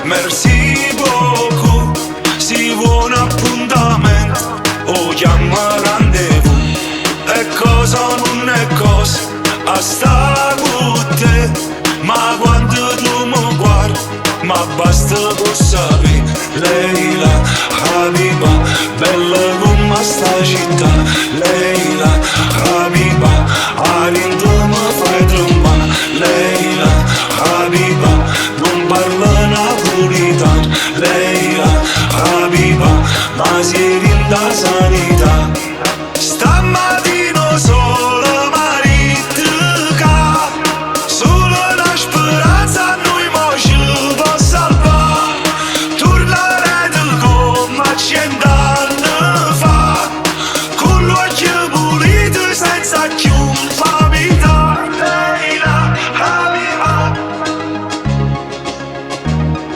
Merci beaucoup. Si vuoi un appuntamento o chiama rendezvous. E cosa non è cosa a sta con te. Ma quando tu mi guardi, ma basta per sapere. Leila, Habiba, bella come sta città. Leila, Habiba, arinto mi fai tremare. Leila, Habiba, non parla napolitano. Leila, Habiba, ma siete in da sanità. Stamattina solo maritica, solo una speranza a noi mo ci può salvare. Tornerete come 100 anni fa, con l'occhio pulito senza più pamità. Leila, Habiba,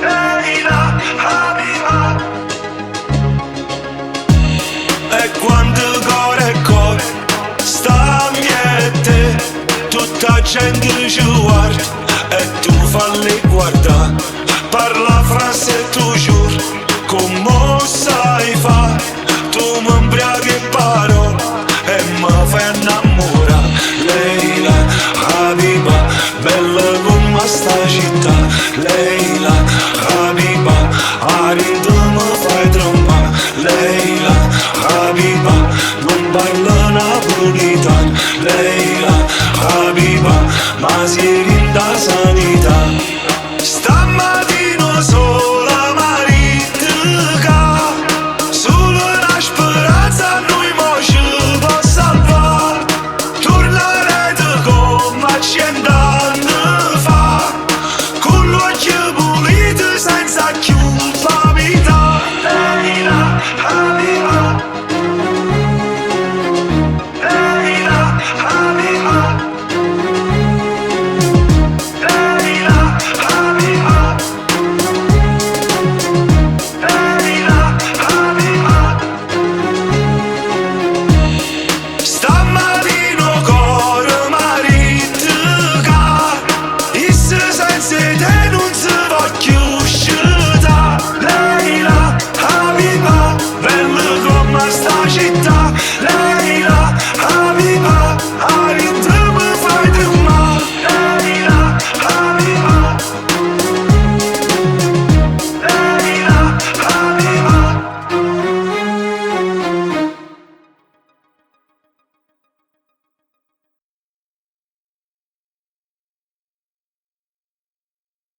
Leila, Habiba. E quando cuore e cuore sta miete, tutta gente ci guarda e tu falli guardare. Parla francese e tu